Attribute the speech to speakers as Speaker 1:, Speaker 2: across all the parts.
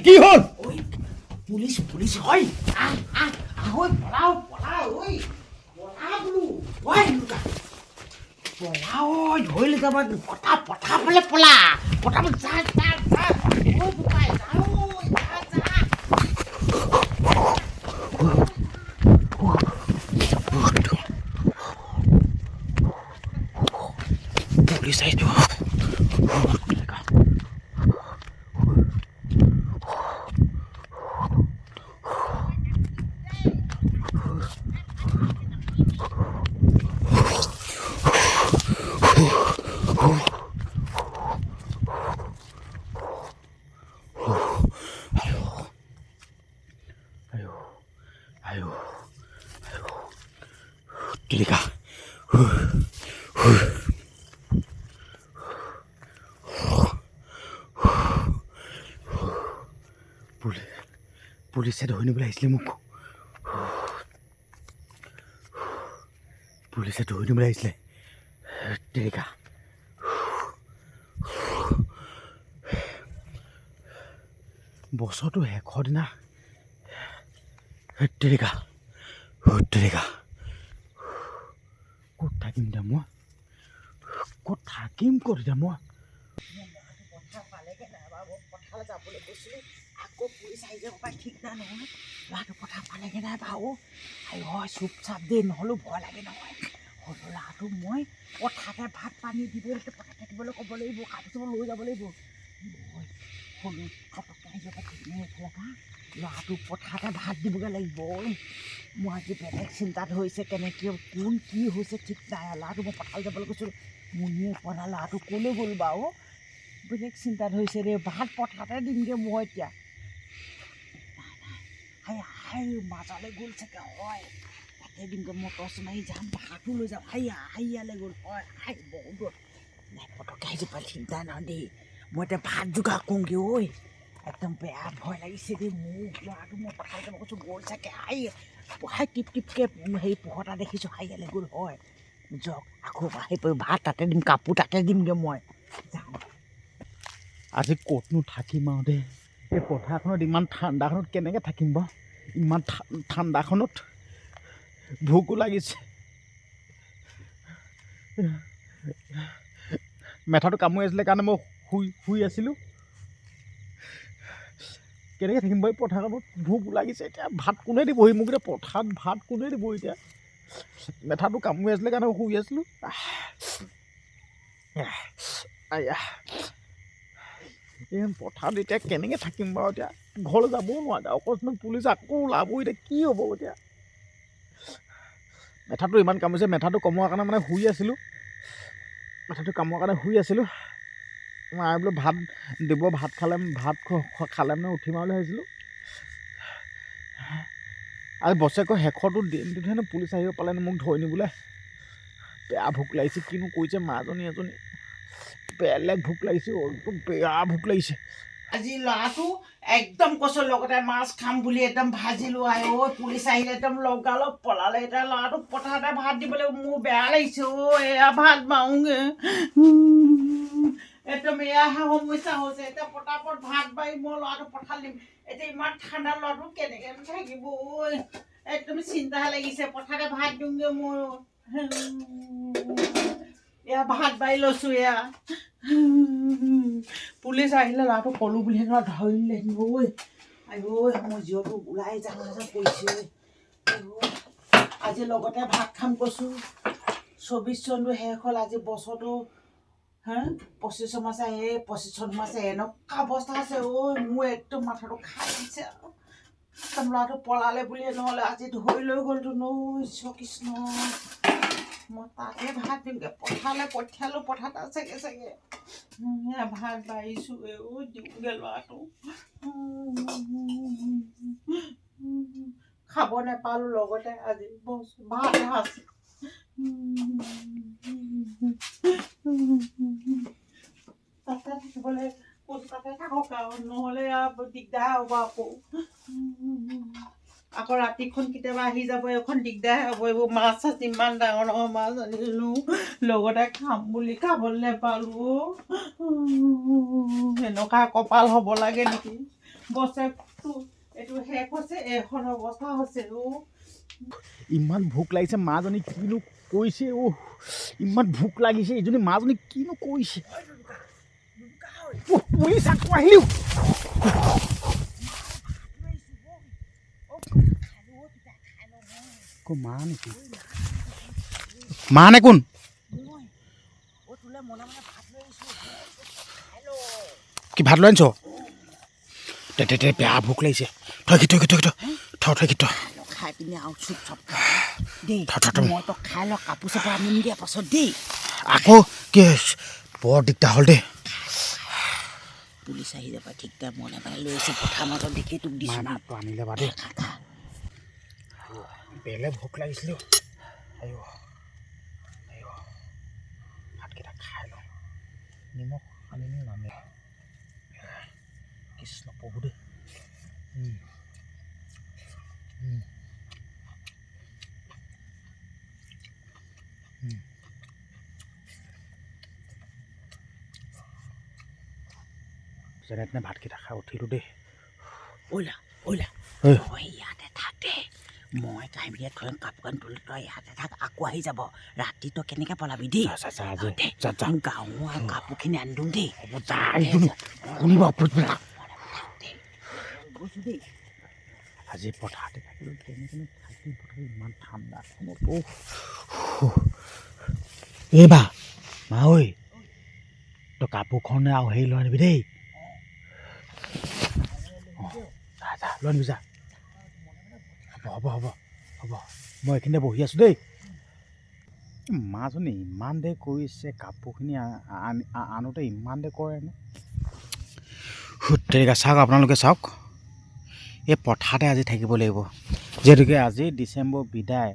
Speaker 1: কি হ'ল
Speaker 2: police police হয় আহৈ পলাও পলাও ঐ পলা বোলো ঐ লুকা পলাও ধৰি লৈ যাব পঠা পঠা ফালে পলা পঠা যা যা যা ঐ বোপাই যা যা যা
Speaker 1: পুলিচ আহিছো Tilika. পুলিচে ধৰি নিবলৈ আহিছিলে মোক পুলিচে ধৰি নিবলৈ আহিছিলে টেৰিকা বছৰটো শেষৰ দিনা টেৰিকা টেৰিকা ক'ত থাকিম এতিয়া মই ক'ত থাকিম ক'ত এতিয়া মই
Speaker 2: পথাৰলৈ যাবলৈ গৈছিলোঁ আকৌ পুলিচ আহি যাব পাৰে ঠিক নাই নহয় ল'ৰাটো পথাৰ পালেগৈ নাই বাৰু হয় চুপ চাপ দেই নহ'লেও ভয় লাগে নহয় হ'লেও ল'ৰাটো মই পথাৰতে ভাত পানী দিবলৈ পথাৰ থাকিবলৈ ক'ব লাগিব কাপোৰ চাপোৰ লৈ যাব লাগিব সৰু ফটককৈ আহি যাব ঠিক নাই এইফালে পৰা ল'ৰাটো পথাৰতে ভাত দিবগৈ লাগিব মোৰ আজি বেলেগ চিন্তাত হৈছে কেনেকৈ কোন কি হৈছে ঠিক নাই ল'ৰাটো মই পথাৰলৈ যাবলৈ কৈছিলোঁ মুনিয়ে পৰা ল'ৰাটো ক'লৈ গ'ল বাৰু বেলেগ চিন্তাত হৈছে দেই ভাত পথাৰতে দিমগৈ মই এতিয়া হাই মাজলৈ গ'ল চাগে হয় তাতে দিমগৈ মই টৰ্চ মাৰি যাম ভাতো লৈ যাম হাইয়ালৈ গ'ল হয় হাই বহুত দূৰত নাই পটককৈ আহি যাব চিন্তা নহয় দেই মই এতিয়া ভাত যোগাৰ কৰোঁগৈ ঐ একদম বেয়া ভয় লাগিছে দেই মোক ল'ৰাটো মই পথাৰলৈ যাব কৈছোঁ গ'ল চাগে হাই টিপ টিপকৈ হেৰি পোহৰ এটা দেখিছোঁ হাইয়ালৈ গ'ল হয় যাওক আকৌ আহি ভাত তাতে দিম কাপোৰ তাতে দিমগৈ মই যাওঁ
Speaker 1: আজি ক'তনো থাকিম আৰু দেই এই পথাৰখনত ইমান ঠাণ্ডাখনত কেনেকৈ থাকিম বাৰু ইমান ঠাণ্ডাখনত ভোকো লাগিছে মেথাটো কামুৰি আছিলে কাৰণে মই শুই আছিলোঁ কেনেকৈ থাকিম বাৰু এই পথাৰখনত ভোক লাগিছে এতিয়া ভাত কোনে দিবহি মোক এতিয়া পথাৰত ভাত কোনে দিব এতিয়া মেথাটো কামুৰি আছিলে কাৰণে মই শুই আছিলোঁ এই পথাৰত এতিয়া কেনেকৈ থাকিম বাৰু এতিয়া ঘৰলৈ যাবও নোৱাৰে অকস্মাত পুলিচ আকৌ ওলাব এতিয়া কি হ'ব এতিয়া মেথাটো ইমান কামুৰিছে মেথাটো কমোৱাৰ কাৰণে মানে শুই আছিলোঁ মেথাটো কামোৱাৰ কাৰণে শুই আছিলোঁ মই বোলো ভাত দিব ভাত খালে মানে উঠিম আৰু বুলি ভাবিছিলোঁ আৰু বছৰেকৰ শেষৰটো দিনটোত হেনো পুলিচ আহিব পালে মোক ধৰি নিবলৈ বেয়া ভোক লাগিছে কিনো কৰিছে মাজনী এজনী বেলেগ ভোক লাগিছে একদম বেয়া ভোক লাগিছে
Speaker 2: আজি ল'ৰাটো একদম কৈছোঁ লগতে মাছ খাম বুলি একদম ভাজিলোঁ পুলিচ আহিলে একদম লগালগ পলালে এতিয়া ল'ৰাটোক পথাৰতে ভাত দিবলৈ মোৰ বেয়া লাগিছে এয়া ভাত বাওঁগৈ একদম এয়াহে সমস্যা হৈছে এতিয়া পটাপট ভাত বাঢ়ি মই ল'ৰাটো পঠাল দিম এতিয়া ইমান ঠাণ্ডা ল'ৰাটো কেনেকৈ থাকিব একদম চিন্তাহে লাগিছে পথাৰতে ভাত দিওঁগৈ মোৰ এয়া ভাত বাঢ়ি লৈছোঁ এয়া পুলিচ আহিলে ল'ৰাটো ক'লোঁ বুলি ধৰিলে মোৰ জীৱটো ওলাই যাওঁ কৈছে আজি লগতে ভাত খাম কৈছোঁ 24 চনটো শেষ হ'ল আজি বছৰটো 25 মাছে 25 চন মাছে এনেকুৱা অৱস্থা আছে মোৰ একদম মাথাটো খাই দিছে একদম ল'ৰাটো পলালে বুলিয়ে নহ'লে আজি ধৰি লৈ গ'লতো ঈশ্বৰ কৃষ্ণ মই তাকে ভাত দিমগৈ পঠালে পঠিয়ালোঁ পথাৰত আছেগৈ চাগে ভাত বাঢ়িছোঁ দিওঁগৈ ল'ৰাটো খাব নাপালোঁ লগতে আজি ভাত সাজ তাতে থাকিবলৈ তাতে থাকক আৰু নহ'লে দিগদাৰ হ'ব আকৌ ৰাতিখন কেতিয়াবা আহি যাব এখন দিগদাৰ হ'ব এইবোৰ মাছ চাছ ইমান ডাঙৰ ডাঙৰ মাছ আনিলোঁ লগতে খাম বুলি খাবলৈ নাপালোঁ এনেকুৱা কপাল হ'ব লাগে নেকি বছৰটো এইটো শেষ হৈছে এখন অৱস্থা হৈছে
Speaker 1: ইমান ভোক লাগিছে মাজনী কিনো কৈছে ইমান ভোক লাগিছে এইজনী মাজনী কিনো কৈছে পুলিচ আকৌ আহিলেও মা নেকি মা নে কোন কি ভাত লৈ আনিছ তে বেয়া ভোক লাগিছে থৈ
Speaker 2: খাই পিনে আৰু চুপ চপ দেই মই তো খাই ল কাপোৰ চাপোৰ আনিম দিয়া পাছত দেই
Speaker 1: আকৌ কি বৰ দিগদাৰ হ'ল দেই
Speaker 2: পুলিচ আহি যাব ঠিক তাৰ মনে মানে লৈ আহিছোঁ পথাৰ মাজত দেখি তোক দিছোঁ
Speaker 1: ভাতটো আনিলে বা দেই বেলেগ ভোক লাগিছিলে ভাতকেইটা খাই লওঁ নিমখ আনিলে নানে কৃষ্ণ প্ৰভু দেই যেনে তেনে ভাতকেইটা খাই উঠিলোঁ দেই
Speaker 2: ওলা তই ইয়াতে থাক দে মই কাহিনীয়ে থৈ কাপোৰ কানি তুলি তই ইয়াতে থাক আকৌ আহি যাব ৰাতি তই কেনেকৈ পলাবি দেই গাঁৱৰ কাপোৰখিনি আনি দিওঁ দেই
Speaker 1: আজি পথাৰতে থাকিলোঁ কেনেকৈ থাকি পথাৰ ইমান ঠাণ্ডা এইবা মা ঐ তই কাপোৰখনে আৰু হেৰি লৈ আনিবি দেই লৈ আনিবি যা হ'ব মই এইখিনিতে বহি আছোঁ দেই মাজনী ইমান দেৰি কৰিছে কাপোৰখিনি আনোতে ইমান দেৰি কৰেনে ঠিক আছে চাওক আপোনালোকে চাওক এই পথাৰতে আজি থাকিব লাগিব যিহেতুকে আজি ডিচেম্বৰ বিদায়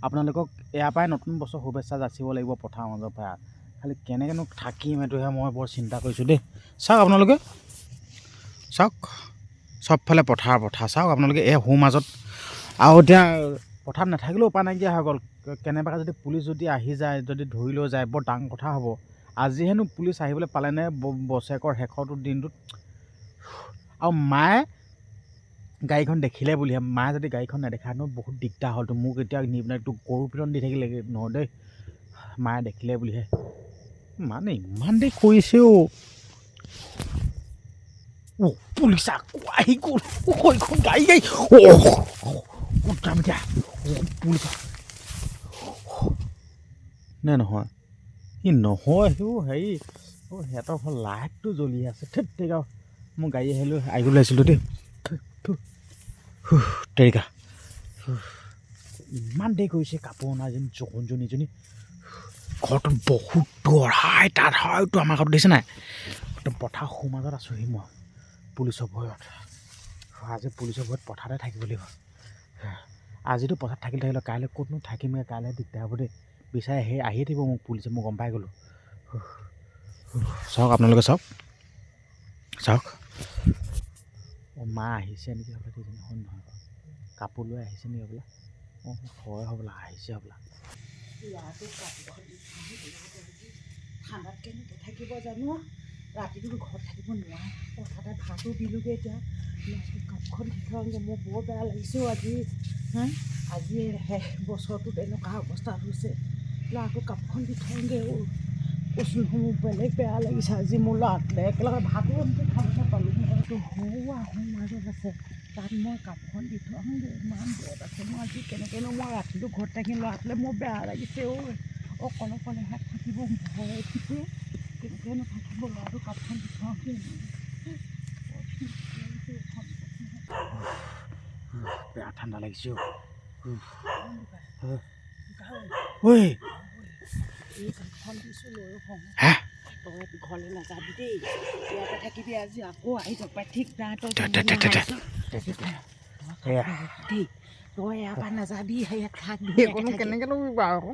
Speaker 1: আপোনালোকক ইয়াৰ পৰাই নতুন বছৰ শুভেচ্ছা যাচিব লাগিব পথাৰৰ মাজৰ পৰা খালি কেনেকৈনো থাকিম এইটোহে মই বৰ চিন্তা কৰিছোঁ দেই চাওক আপোনালোকে চাওক চবফালে পথাৰ চাওক আপোনালোকে এই সোঁ মাজত আৰু এতিয়া পথাৰত নাথাকিলেও উপায় নাইকিয়া হৈ গ'ল কেনেবাকৈ যদি পুলিচ যদি আহি যায় যদি ধৰি লৈ যায় বৰ ডাঙৰ কথা হ'ব আজি হেনো পুলিচ আহিবলৈ পালেনে বছৰেকৰ শেষৰটো দিনটোত আৰু মায়ে গাড়ীখন দেখিলে বুলিহে মায়ে যদি গাড়ীখন নেদেখা হেনো বহুত দিগদাৰ হ'লতো মোক এতিয়া নি পিনে তোক গৰু পিটন দি থাকিলে নহয় দেই মায়ে দেখিলে বুলিহে মানে ইমান দেৰি কৰিছে পুলিচ আকৌ আহি গ'ল সেইখন গাড়ী যাম এতিয়া পুলিচ নে নহয় নহয় হেৰি সিহঁতৰ ঘৰ লাইটটো জ্বলি আছে ঠিক আৰু মই গাড়ী আহিবলৈ আহিছিলোঁ দেই তেৰিকা ইমান দেৰি কৰিছে কাপোৰ অনা যেন জোনজনীজনী ঘৰটোত বহুত দূৰ তাত হয়তো আমাৰ ঘৰত দেখিছে নাই একদম পথাৰ সোঁমাজত আছোঁহি মই পুলিচৰ ভয়ত আজি পুলিচৰ ভয়ত পথাৰতে থাকিব লাগিব আজিতো পথাৰত থাকিলে কাইলৈ ক'তনো থাকিমগৈ কাইলৈ দিগদাৰ হ'ব দেই বিচাৰি আহিয়ে থাকিব মোক পুলিচে মই গম পাই গ'লোঁ চাওক আপোনালোকে চাওক মা আহিছে নেকি হ'বলা দেইজনী নহয় কাপোৰ লৈ আহিছে নেকি হ'বলা হয় হ'বলা আহিছে হ'বলা
Speaker 2: ঠাণ্ডাত কেনেকৈ থাকিব জানো ৰাতিটো ঘৰত থাকিব নোৱাৰে পথাৰতে ভাতো দিলোঁগৈ এতিয়া কাপখন দি থওঁগৈ মোৰ বৰ বেয়া লাগিছে আজি বছৰটোত এনেকুৱা অৱস্থা হৈছে ল'ৰাটো কাপখন দি থওঁগৈ কৈছোঁ মোৰ বেলেগ বেয়া লাগিছে আজি মোৰ ল'ৰাটোলৈ একেলগে ভাতো এনেকৈ খাব নাপালোঁ মইতো সোঁ মাজত আছে তাত মই কাপখন দি থওঁগৈ ইমান দূৰত আছে মই আজি কেনেকৈনো মই ৰাতিটো ঘৰত থাকিম ল'ৰাটোলৈ মোৰ বেয়া লাগিছে অকলে থাকিব ভয় উঠিছে কেনেকৈনো থাকিব ল'ৰাটো কাপখন দি থওঁগৈ
Speaker 1: বেয়া ঠাণ্ডা লাগিছে
Speaker 2: এই কাপখন দিছোঁ লৈ তই ঘৰলৈ নাযাবি দেই ইয়াতে থাকিবি আজি আকৌ আহি যাব ঠিক নাই তই দেই তই ইয়াৰ পৰা নাযাবি সেয়া থাক
Speaker 1: কেনেকৈনো বাৰু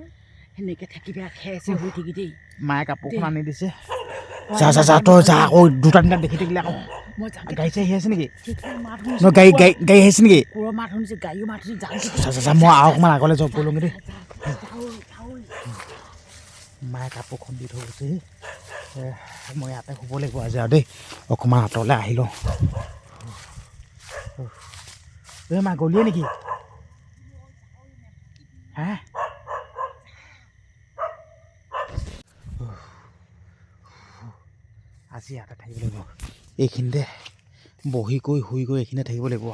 Speaker 2: সেনেকৈ থাকিবি খেৰ চেৰ হৈ থাকিবি দেই
Speaker 1: মায়ে কাপোৰখন আনি দিছে যা তই যা আকৌ দুটা তিনিটা দেখি থাকিলে আকৌ
Speaker 2: মই যাম
Speaker 1: গাড়ী চাড়ী আহি আছে নেকি
Speaker 2: মাত
Speaker 1: গাড়ী আহিছে নেকি
Speaker 2: পুৰৰ মাত শুনিছে গাড়ীও মাত শুনিছে
Speaker 1: যা মই আৰু অকণমান আগলৈ যাওঁ গ'লোগৈ দেই মায়ে কাপোৰখন দি থৈ গৈছে মই ইয়াতে শুব লাগিব আজি আৰু দেই অকণমান আঁতৰলৈ আহি লওঁ এই মা গলিয়ে নেকি হে আজি ইয়াতে থাকিব লাগিব এইখিনিতে বহি কৰি শুই গৈ এইখিনিতে থাকিব লাগিব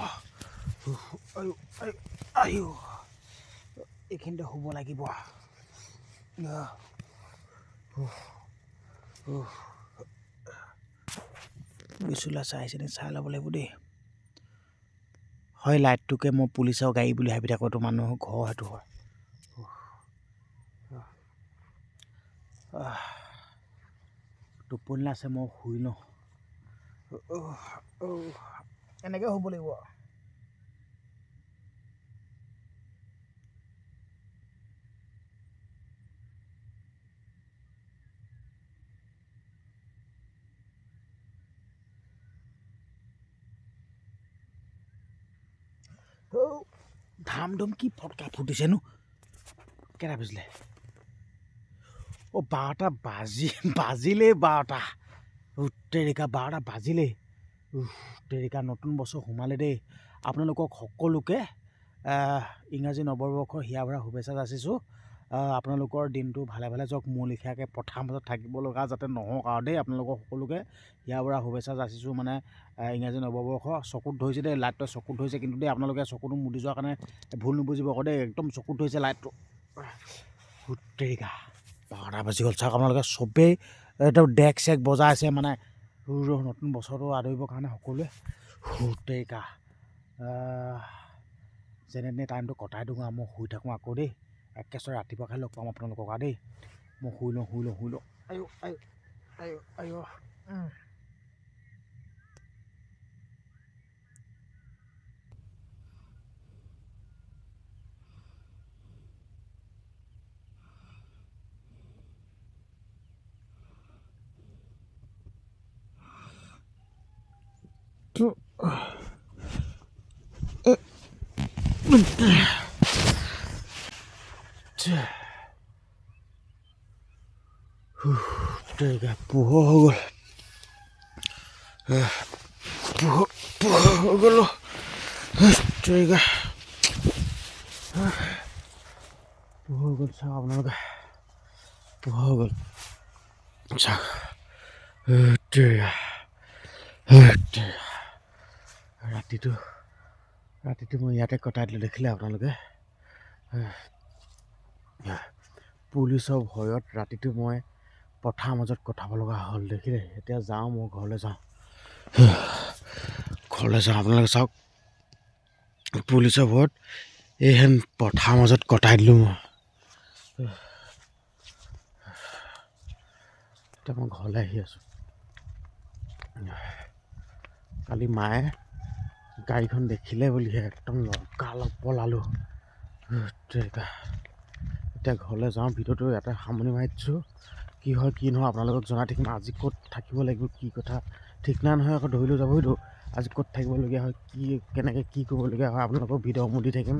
Speaker 1: এইখিনিতে শুব লাগিব বিচুলা চাইছেনে চাই ল'ব লাগিব দেই হয় লাইটটোকে মই পুলিচৰ গাড়ী বুলি ভাবি থাকোঁ তো মানুহৰ ঘৰ সেইটো হয় টোপনি আছে মই শুই লওঁ এনেকৈ শুব লাগিব ধাম ধুম কি ফটকা ফুটিছেনো কেইটা বাজিলে 12টা বাজিলেই 12টা তেৰিকা 12টা বাজিলেই তেৰিকা নতুন বছৰ সোমালে দেই আপোনালোকক সকলোকে ইংৰাজী নৱবৰ্ষৰ হিয়া ভৰা শুভেচ্ছা যাচিছোঁ আপোনালোকৰ দিনটো ভালে ভালে যাওক মোৰ লিখীয়াকৈ পথাৰ মাজত থাকিব লগা যাতে নহওক আৰু দেই আপোনালোকক সকলোকে হিয়া ভৰা শুভেচ্ছা যাচিছোঁ মানে ইংৰাজী নৱবৰ্ষ চকুত ধৰিছে দেই লাইটটোৱে চকুত ধৰিছে কিন্তু দেই আপোনালোকে চকুটো মুদি যোৱাৰ কাৰণে ভুল নুবুজিব আকৌ দেই একদম চকুত ধৰিছে লাইটটো তেৰিকা 12টা বাজি গ'ল চাওক আপোনালোকে চবেই একদম ডেক চেক বজাই আছে মানে নতুন বছৰটো আদৰিবৰ কাৰণে সকলোৱে তেৰিকা যেনে তেনে টাইমটো কটাই দিওঁ আৰু মই শুই থাকোঁ আকৌ দেই একেবাৰে ৰাতিপুৱা খাই লগ পাম আপোনালোকক আৰু দেই মই শুই লওঁ আয়ো পোহৰ হৈ গ'ল তেৰিকা পোহৰ হৈ গ'ল চাওক আপোনালোকে পোহৰ হৈ গ'ল চাওক ৰাতিটো মই ইয়াতে কটাই দিলোঁ দেখিলে আপোনালোকে পুলিচৰ ভয়ত ৰাতিটো মই পথাৰ মাজত কটাব লগা হ'ল দেখিলে এতিয়া যাওঁ মই ঘৰলৈ যাওঁ আপোনালোকে চাওক পুলিচৰ ভয়ত এইহেন পথাৰ মাজত কটাই দিলোঁ মই এতিয়া মই ঘৰলৈ আহি আছোঁ কালি মায়ে গাড়ীখন দেখিলে বুলিহে একদম লগালগ পলালোঁ এতিয়া ঘৰলৈ যাওঁ ভিডিঅ'টো ইয়াতে সামৰণি মাৰি দিছোঁ কি হয় কি নহয় আপোনালোকক জনাই থাকিম আজি ক'ত থাকিব লাগিব কি কথা ঠিক নাই নহয় আকৌ ধৰি লৈ যাবহিতো আজি ক'ত থাকিবলগীয়া হয় কি কেনেকৈ কি কৰিবলগীয়া হয় আপোনালোকক ভিডিঅ'সমূহ দি থাকিম